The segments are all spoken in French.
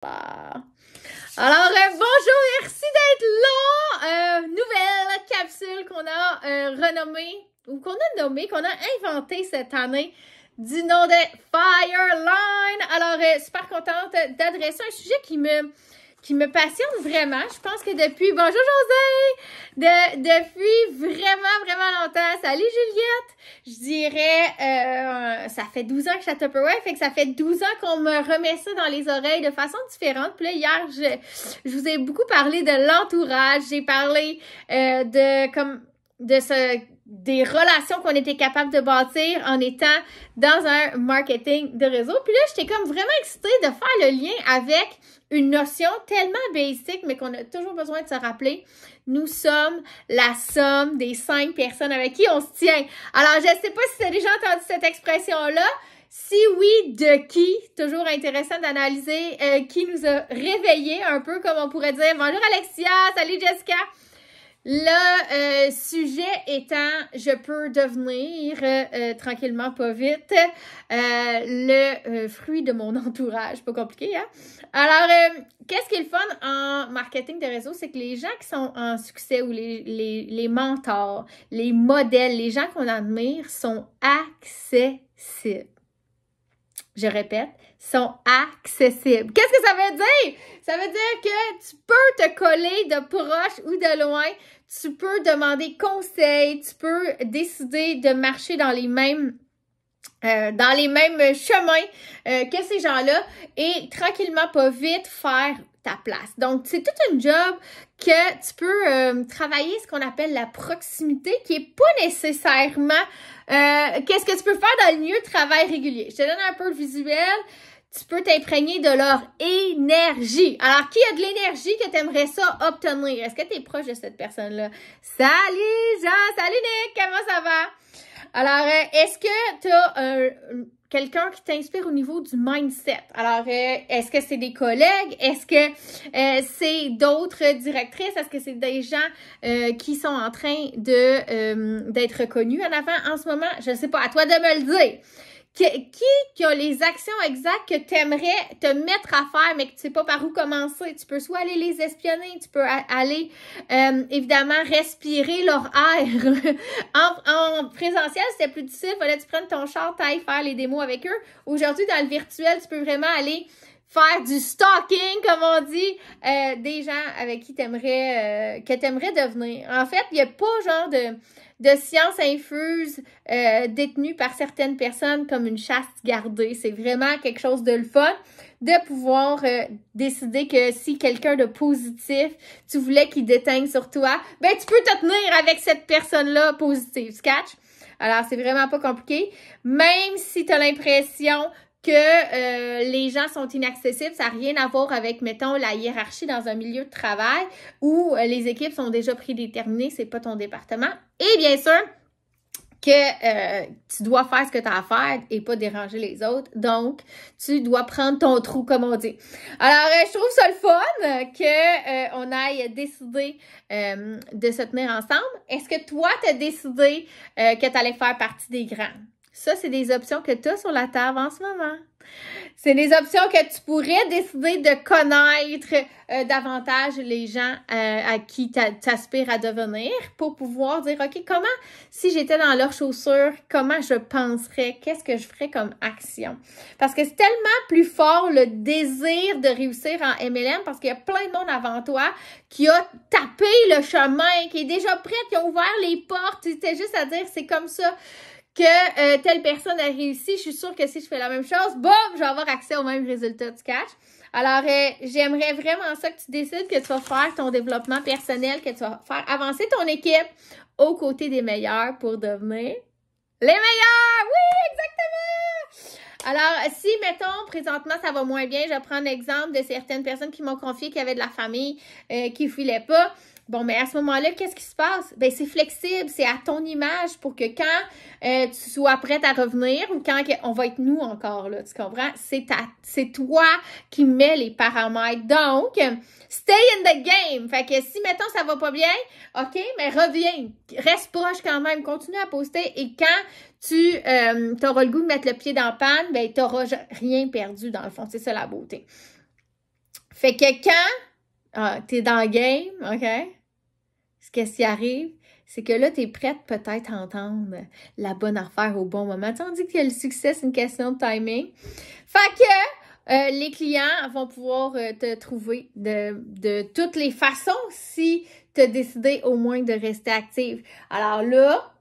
Alors, bonjour, merci d'être là. Nouvelle capsule qu'on a renommée, ou qu'on a nommée, qu'on a inventée cette année du nom de Fireline. Alors, super contente d'adresser un sujet qui me passionne vraiment. Je pense que depuis, bonjour José, depuis vraiment longtemps. Salut Juliette! Je dirais, ça fait 12 ans que je suis à Tupperware, fait que ça fait 12 ans qu'on me remet ça dans les oreilles de façon différente. Puis là, hier, je vous ai beaucoup parlé de l'entourage. J'ai parlé des relations qu'on était capable de bâtir en étant dans un marketing de réseau. Puis là, j'étais comme vraiment excitée de faire le lien avec une notion tellement basique, mais qu'on a toujours besoin de se rappeler. Nous sommes la somme des 5 personnes avec qui on se tient. Alors, je ne sais pas si tu as déjà entendu cette expression-là. Si oui, de qui? Toujours intéressant d'analyser qui nous a réveillés, un peu comme on pourrait dire. Bonjour Alexia, salut Jessica. Le sujet étant, je peux devenir, tranquillement, pas vite, le fruit de mon entourage. Pas compliqué, hein? Alors, qu'est-ce qui est le fun en marketing de réseau? C'est que les gens qui sont en succès ou les mentors, les modèles, les gens qu'on admire sont accessibles. Je répète, sont accessibles. Qu'est-ce que ça veut dire? Ça veut dire que tu peux te coller de proche ou de loin, tu peux demander conseil, tu peux décider de marcher dans les mêmes chemins que ces gens-là et tranquillement, pas vite, faire ta place. Donc, c'est toute une job que tu peux travailler ce qu'on appelle la proximité, qui est pas nécessairement qu'est-ce que tu peux faire dans le milieu de travail régulier. Je te donne un peu le visuel. Tu peux t'imprégner de leur énergie. Alors, qui a de l'énergie que tu aimerais ça obtenir? Est-ce que tu es proche de cette personne-là? Salut Jean! Salut Nick! Comment ça va? Alors, est-ce que tu as quelqu'un qui t'inspire au niveau du mindset? Alors, est-ce que c'est des collègues? Est-ce que c'est d'autres directrices? Est-ce que c'est des gens qui sont en train d'être reconnus en avant en ce moment? Je ne sais pas, à toi de me le dire. Qui a les actions exactes que tu aimerais te mettre à faire, mais que tu ne sais pas par où commencer? Tu peux soit aller les espionner, tu peux aller, évidemment, respirer leur air. en présentiel, c'était plus difficile. Fallait que tu prennes ton char, t'ailles faire les démos avec eux. Aujourd'hui, dans le virtuel, tu peux vraiment aller faire du stalking, comme on dit, des gens avec qui que t'aimerais devenir. En fait, il n'y a pas genre de science infuse détenue par certaines personnes comme une chasse gardée. C'est vraiment quelque chose de le fun de pouvoir décider que si quelqu'un de positif, tu voulais qu'il déteigne sur toi, ben tu peux te tenir avec cette personne-là positive. Tu catches? Alors, c'est vraiment pas compliqué. Même si tu as l'impression que les gens sont inaccessibles, ça n'a rien à voir avec, mettons, la hiérarchie dans un milieu de travail où les équipes sont déjà prédéterminées, c'est pas ton département. Et bien sûr, que tu dois faire ce que tu as à faire et pas déranger les autres. Donc, tu dois prendre ton trou, comme on dit. Alors, je trouve ça le fun qu'on aille décider de se tenir ensemble. Est-ce que toi, tu as décidé que tu allais faire partie des grands? Ça, c'est des options que tu as sur la table en ce moment. C'est des options que tu pourrais décider de connaître davantage les gens à qui tu aspires à devenir pour pouvoir dire, OK, comment, si j'étais dans leurs chaussures, comment je penserais, qu'est-ce que je ferais comme action? Parce que c'est tellement plus fort le désir de réussir en MLM parce qu'il y a plein de monde avant toi qui a tapé le chemin, qui est déjà prête, qui a ouvert les portes. C'était juste à dire, c'est comme ça que telle personne a réussi, je suis sûre que si je fais la même chose, boum, je vais avoir accès au même résultat, tu catches? Alors, j'aimerais vraiment ça que tu décides que tu vas faire ton développement personnel, que tu vas faire avancer ton équipe aux côtés des meilleurs pour devenir les meilleurs! Oui, exactement! Alors, si, mettons, présentement, ça va moins bien, je vais prendre l'exemple de certaines personnes qui m'ont confié qu'il y avait de la famille qui ne filaient pas. Bon, mais à ce moment-là, qu'est-ce qui se passe? Ben, c'est flexible, c'est à ton image pour que quand tu sois prête à revenir ou quand on va être nous encore, là, tu comprends? C'est toi qui mets les paramètres. Donc, stay in the game. Fait que si, mettons, ça va pas bien, OK, mais reviens. Reste proche quand même. Continue à poster et quand tu auras le goût de mettre le pied dans la panne, ben, tu n'auras rien perdu dans le fond. C'est ça la beauté. Fait que quand t'es dans le game, OK? Qu'est-ce qui arrive? C'est que là, t'es prête peut-être à entendre la bonne affaire au bon moment. Tu sais, on dit que le succès, c'est une question de timing. Fait que les clients vont pouvoir te trouver de toutes les façons si tu as décidé au moins de rester active. Alors là,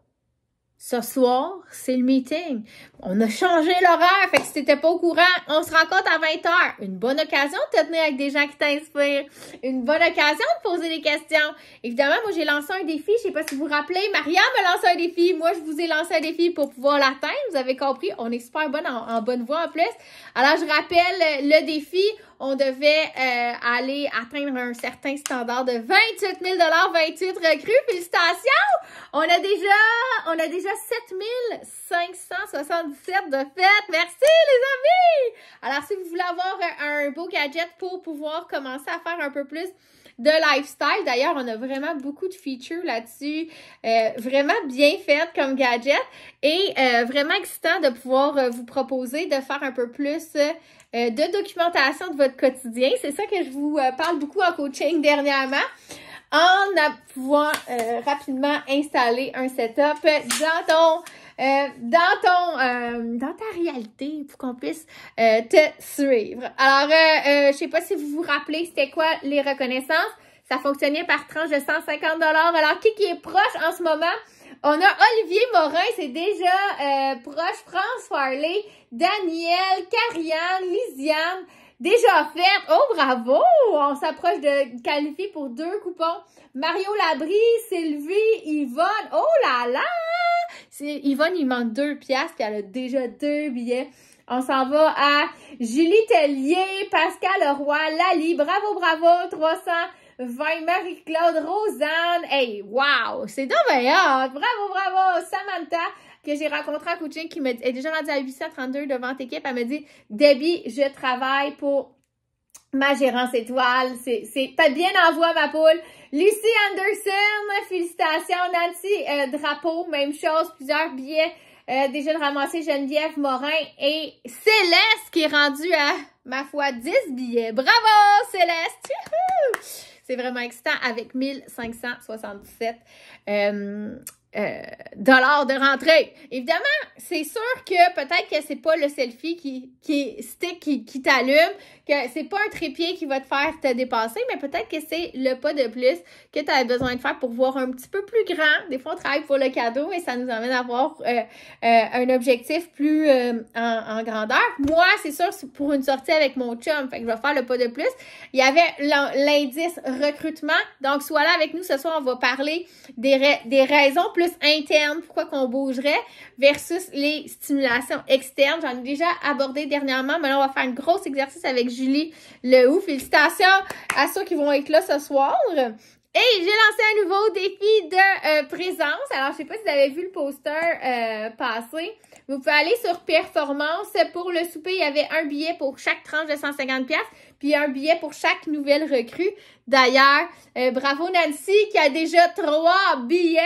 ce soir, c'est le meeting. On a changé l'horaire, fait que si t'étais pas au courant, on se rencontre à 20h. Une bonne occasion de te tenir avec des gens qui t'inspirent. Une bonne occasion de poser des questions. Évidemment, moi, j'ai lancé un défi. Je sais pas si vous vous rappelez, Maria m'a lancé un défi. Moi, je vous ai lancé un défi pour pouvoir l'atteindre. Vous avez compris, on est super bonne en bonne voie en plus. Alors, je rappelle le défi. On devait aller atteindre un certain standard de 28 000 28 recrues. Félicitations! On a déjà 7 577 de fait. Merci, les amis! Alors, si vous voulez avoir un beau gadget pour pouvoir commencer à faire un peu plus de lifestyle, d'ailleurs, on a vraiment beaucoup de features là-dessus, vraiment bien faites comme gadget et vraiment excitant de pouvoir vous proposer de faire un peu plus de documentation de votre quotidien. C'est ça que je vous parle beaucoup en coaching dernièrement. En pouvant rapidement installer un setup dans ta réalité pour qu'on puisse te suivre. Alors, je sais pas si vous vous rappelez c'était quoi les reconnaissances. Ça fonctionnait par tranche de 150 $. Alors, qui est proche en ce moment? On a Olivier Morin, c'est déjà proche. France Farley, Daniel, Carianne, Lisiane, déjà fait. Oh, bravo! On s'approche de qualifier pour 2 coupons. Mario Labrie, Sylvie, Yvonne. Oh là là! Yvonne, il manque 2 piastres, puis elle a déjà 2 billets. On s'en va à Julie Tellier, Pascal Leroy, Lali. Bravo, bravo! 320, Marie-Claude, Rosanne. Hey, wow! C'est donc bien! Bravo, bravo! Samantha, que j'ai rencontré en coaching, qui est déjà rendue à 832 de vente équipe. Elle me dit, Debbie, je travaille pour ma gérance étoile. T'as bien envoie ma poule. Lucie Anderson, félicitations. Nancy Drapeau, même chose, plusieurs billets déjà de ramasser. Geneviève Morin et Céleste qui est rendue à, ma foi, 10 billets. Bravo, Céleste! C'est vraiment excitant avec 1577 dollars de rentrée. Évidemment, c'est sûr que peut-être que c'est pas le selfie qui t'allume, que c'est pas un trépied qui va te faire te dépasser, mais peut-être que c'est le pas de plus que tu as besoin de faire pour voir un petit peu plus grand. Des fois, on travaille pour le cadeau et ça nous amène à avoir un objectif plus en grandeur. Moi, c'est sûr, c'est pour une sortie avec mon chum, fait que je vais faire le pas de plus. Il y avait l'indice recrutement, donc sois là avec nous ce soir, on va parler des raisons plus internes, pourquoi qu'on bougerait, versus les stimulations externes. J'en ai déjà abordé dernièrement, mais là, on va faire un gros exercice avec Julie Lehoux. Félicitations à ceux qui vont être là ce soir. Et j'ai lancé un nouveau défi de présence. Alors, je sais pas si vous avez vu le poster passer. Vous pouvez aller sur Performance. Pour le souper, il y avait un billet pour chaque tranche de 150$, puis un billet pour chaque nouvelle recrue. D'ailleurs, bravo Nancy qui a déjà 3 billets.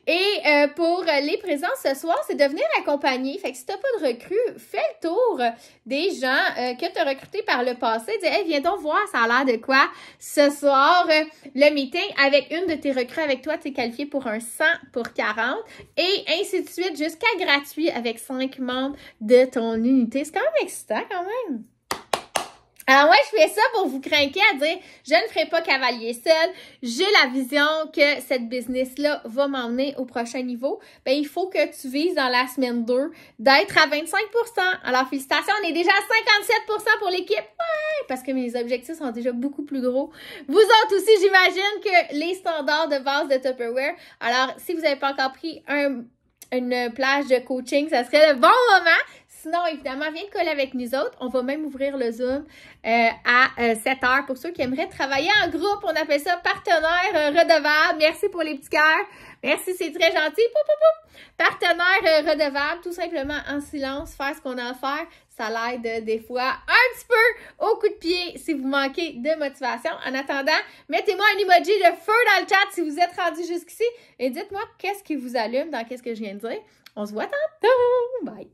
Et pour les présences ce soir, c'est de venir accompagner. Fait que si tu n'as pas de recrue, fais le tour des gens que tu as recrutés par le passé. Dis, hey, viens donc voir, ça a l'air de quoi ce soir. Le meeting avec une de tes recrues avec toi, tu es qualifié pour un 100 pour 40 et ainsi de suite jusqu'à gratuit avec 5 membres de ton unité. C'est quand même excitant quand même. Alors moi, je fais ça pour vous craquer à dire, je ne ferai pas cavalier seul. J'ai la vision que cette business-là va m'emmener au prochain niveau. Ben, il faut que tu vises dans la semaine 2 d'être à 25%. Alors, félicitations, on est déjà à 57% pour l'équipe. Ouais, parce que mes objectifs sont déjà beaucoup plus gros. Vous autres aussi, j'imagine que les standards de base de Tupperware. Alors, si vous n'avez pas encore pris une plage de coaching, ça serait le bon moment. Sinon, évidemment, viens te coller avec nous autres. On va même ouvrir le Zoom à 7h pour ceux qui aimeraient travailler en groupe. On appelle ça partenaire redevable. Merci pour les petits cœurs. Merci, c'est très gentil. Pou, pou, pou. Partenaire redevable, tout simplement en silence, faire ce qu'on a à faire. Ça l'aide des fois un petit peu au coup de pied si vous manquez de motivation. En attendant, mettez-moi un emoji de feu dans le chat si vous êtes rendu jusqu'ici et dites-moi qu'est-ce qui vous allume dans qu'est-ce que je viens de dire. On se voit tantôt. Bye!